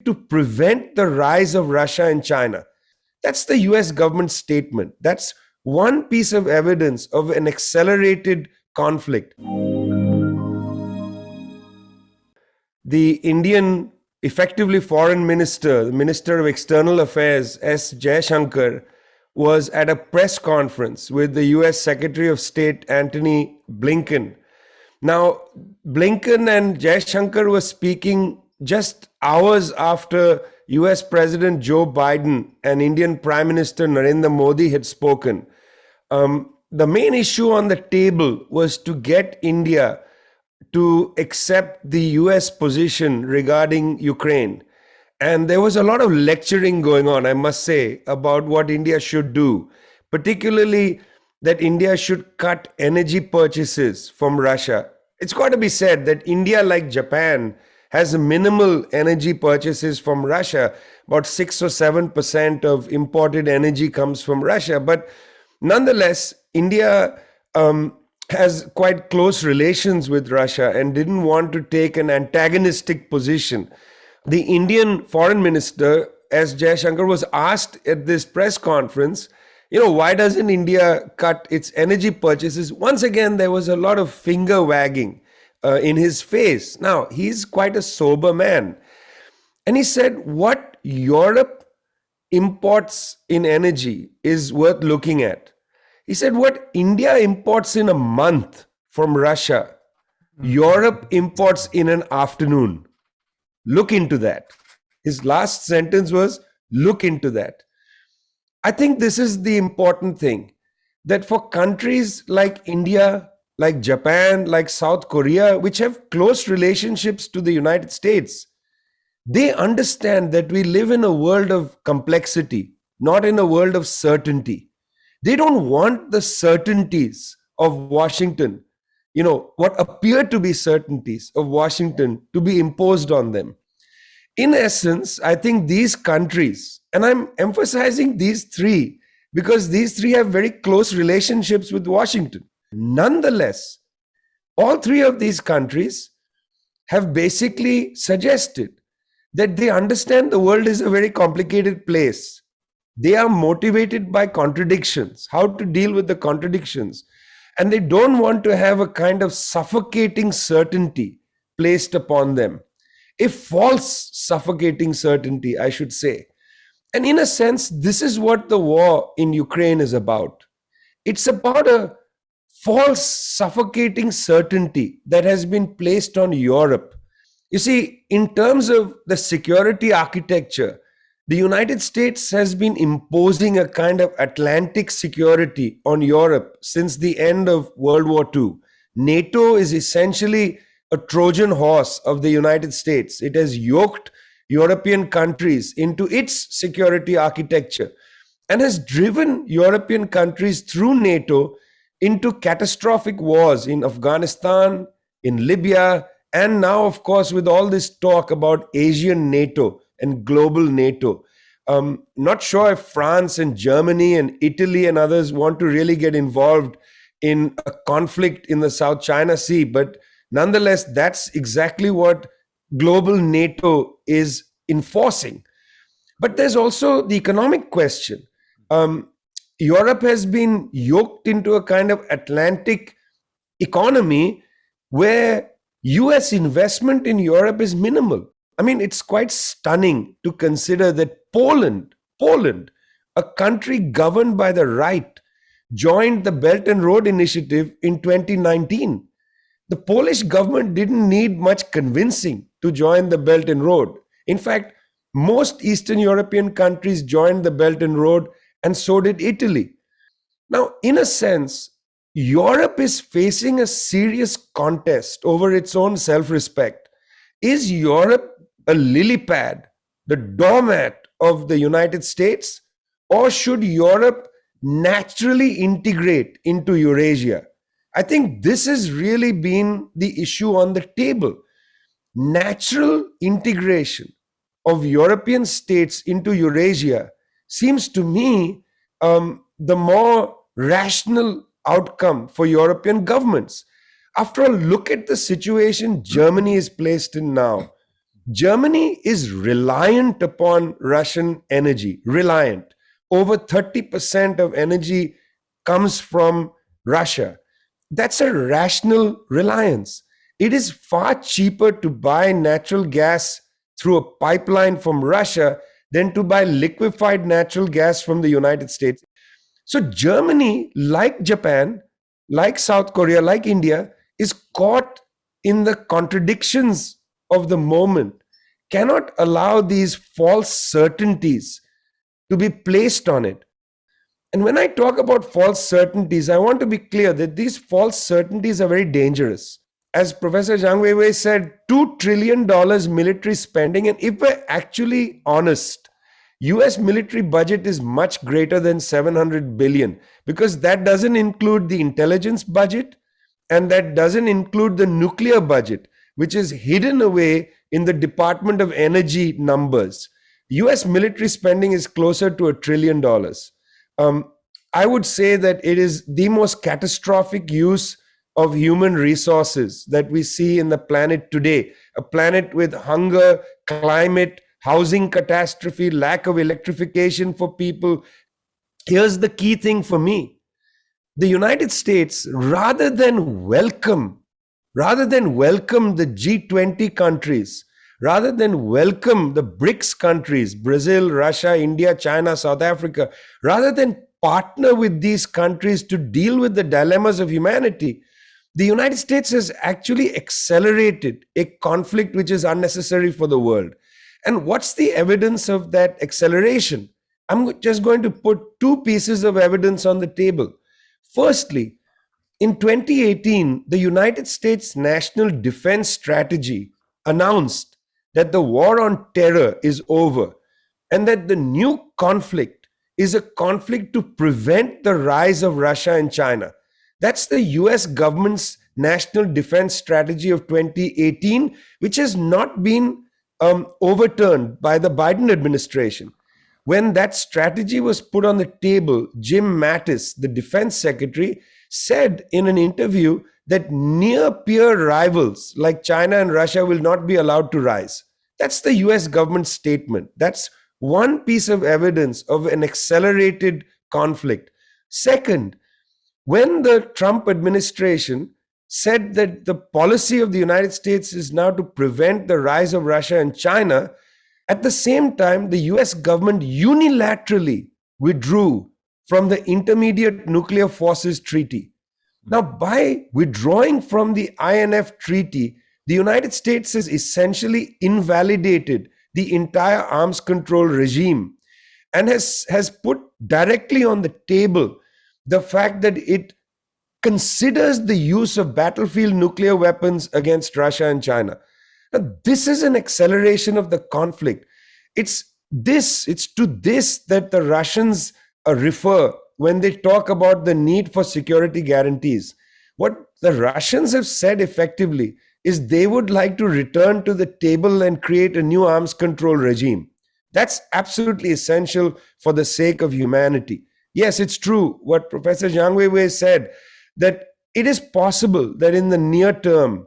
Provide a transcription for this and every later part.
to prevent the rise of Russia and China. That's the US government statement. That's one piece of evidence of an accelerated conflict. The Indian, effectively foreign minister, the Minister of External Affairs, S. Jaishankar, was at a press conference with the US Secretary of State Antony Blinken. Now, Blinken and Jaishankar were speaking just hours after US President Joe Biden and Indian Prime Minister Narendra Modi had spoken. The main issue on the table was to get India to accept the US position regarding Ukraine. And there was a lot of lecturing going on, I must say, about what India should do, particularly that India should cut energy purchases from Russia. It's got to be said that India, like Japan, has minimal energy purchases from Russia. About 6 or 7% of imported energy comes from Russia. But nonetheless, India has quite close relations with Russia and didn't want to take an antagonistic position. The Indian foreign minister, S. Jaishankar, was asked at this press conference, why doesn't India cut its energy purchases? Once again, there was a lot of finger wagging in his face. Now, he's quite a sober man. And he said, what Europe imports in energy is worth looking at. He said, what India imports in a month from Russia, Europe imports in an afternoon. Look into that. His last sentence was, look into that. I think this is the important thing, that for countries like India, like Japan, like South Korea, which have close relationships to the United States, they understand that we live in a world of complexity, not in a world of certainty. They don't want the certainties of Washington, what appear to be certainties of Washington, to be imposed on them. In essence, I think these countries, and I'm emphasizing these three because these three have very close relationships with Washington. Nonetheless, all three of these countries have basically suggested that they understand the world is a very complicated place. They are motivated by contradictions, how to deal with the contradictions. And they don't want to have a kind of suffocating certainty placed upon them. A false suffocating certainty, I should say. And in a sense, this is what the war in Ukraine is about. It's about a false suffocating certainty that has been placed on Europe. You see, in terms of the security architecture, the United States has been imposing a kind of Atlantic security on Europe since the end of World War II. NATO is essentially a Trojan horse of the United States. It has yoked European countries into its security architecture and has driven European countries through NATO into catastrophic wars in Afghanistan, in Libya, and now, of course, with all this talk about Asian NATO and global NATO. Not sure if France and Germany and Italy and others want to really get involved in a conflict in the South China Sea, but nonetheless, that's exactly what global NATO is enforcing. But there's also the economic question. Europe has been yoked into a kind of Atlantic economy where US investment in Europe is minimal. I mean, it's quite stunning to consider that Poland, a country governed by the right, joined the Belt and Road Initiative in 2019. The Polish government didn't need much convincing to join the Belt and Road. In fact, most Eastern European countries joined the Belt and Road, and so did Italy. Now, in a sense, Europe is facing a serious contest over its own self-respect. Is Europe a lily pad, the doormat of the United States, or should Europe naturally integrate into Eurasia? I think this has really been the issue on the table. Natural integration of European states into Eurasia seems to me the more rational outcome for European governments. After all, look at the situation Germany is placed in now. Germany is reliant upon Russian energy, reliant. Over 30% of energy comes from Russia. That's a rational reliance. It is far cheaper to buy natural gas through a pipeline from Russia than to buy liquefied natural gas from the United States. So, Germany, like Japan, like South Korea, like India, is caught in the contradictions of the moment, cannot allow these false certainties to be placed on it. And when I talk about false certainties, I want to be clear that these false certainties are very dangerous. As Professor Zhang Weiwei said, $2 trillion military spending. And if we're actually honest, US military budget is much greater than 700 billion, because that doesn't include the intelligence budget and that doesn't include the nuclear budget, which is hidden away in the Department of Energy numbers. US military spending is closer to $1 trillion. I would say that it is the most catastrophic use of human resources that we see in the planet today. A planet with hunger, climate, housing catastrophe, lack of electrification for people. Here's the key thing for me. The United States, rather than welcome the G20 countries, rather than welcome the BRICS countries, Brazil, Russia, India, China, South Africa, rather than partner with these countries to deal with the dilemmas of humanity, the United States has actually accelerated a conflict which is unnecessary for the world. And what's the evidence of that acceleration? I'm just going to put two pieces of evidence on the table. Firstly, in 2018, the United States National Defense Strategy announced that the war on terror is over and that the new conflict is a conflict to prevent the rise of Russia and China. That's the US government's National Defense Strategy of 2018, which has not been overturned by the Biden administration. When that strategy was put on the table, Jim Mattis, the defense secretary, said in an interview that near peer rivals like China and Russia will not be allowed to rise. That's the US government statement. That's one piece of evidence of an accelerated conflict. Second, when the Trump administration said that the policy of the United States is now to prevent the rise of Russia and China, at the same time, the US government unilaterally withdrew from the Intermediate Nuclear Forces Treaty. Now, by withdrawing from the INF Treaty, the United States has essentially invalidated the entire arms control regime and has put directly on the table the fact that it considers the use of battlefield nuclear weapons against Russia and China. Now, this is an acceleration of the conflict. It's to this that the Russians refer when they talk about the need for security guarantees. What the Russians have said effectively is they would like to return to the table and create a new arms control regime. That's absolutely essential for the sake of humanity. Yes, it's true what Professor Zhang Weiwei said, that it is possible that in the near term,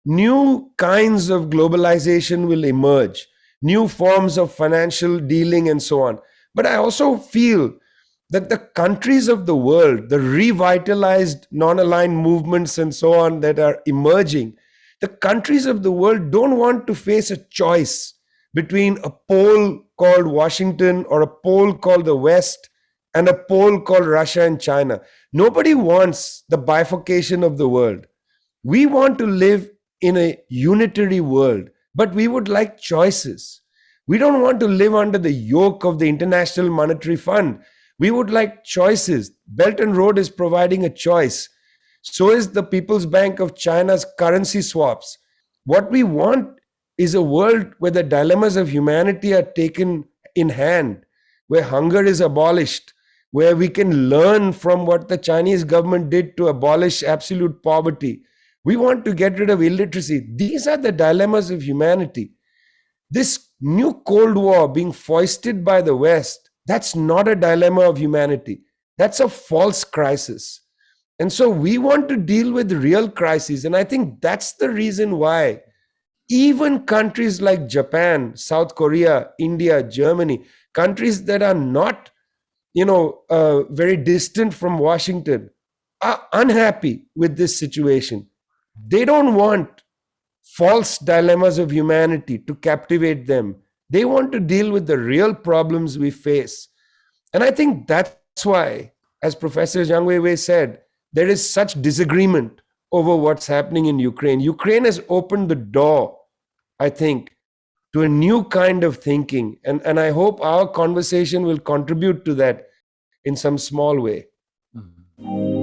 new kinds of globalization will emerge, new forms of financial dealing and so on. But I also feel that the countries of the world, the revitalized non-aligned movements and so on that are emerging, the countries of the world don't want to face a choice between a pole called Washington or a pole called the West and a pole called Russia and China. Nobody wants the bifurcation of the world. We want to live in a unitary world, but we would like choices. We don't want to live under the yoke of the International Monetary Fund. We would like choices. Belt and Road is providing a choice. So is the People's Bank of China's currency swaps. What we want is a world where the dilemmas of humanity are taken in hand, where hunger is abolished, where we can learn from what the Chinese government did to abolish absolute poverty. We want to get rid of illiteracy. These are the dilemmas of humanity. This new Cold War being foisted by the West, that's not a dilemma of humanity. That's a false crisis. And so we want to deal with real crises. And I think that's the reason why Even countries like Japan, South Korea, India, Germany, countries that are not, very distant from Washington, are unhappy with this situation. They don't want false dilemmas of humanity to captivate them. They want to deal with the real problems we face. And I think that's why, as Professor Zhang Weiwei said, there is such disagreement over what's happening in Ukraine. Ukraine has opened the door, I think, to a new kind of thinking. And I hope our conversation will contribute to that in some small way. Mhm.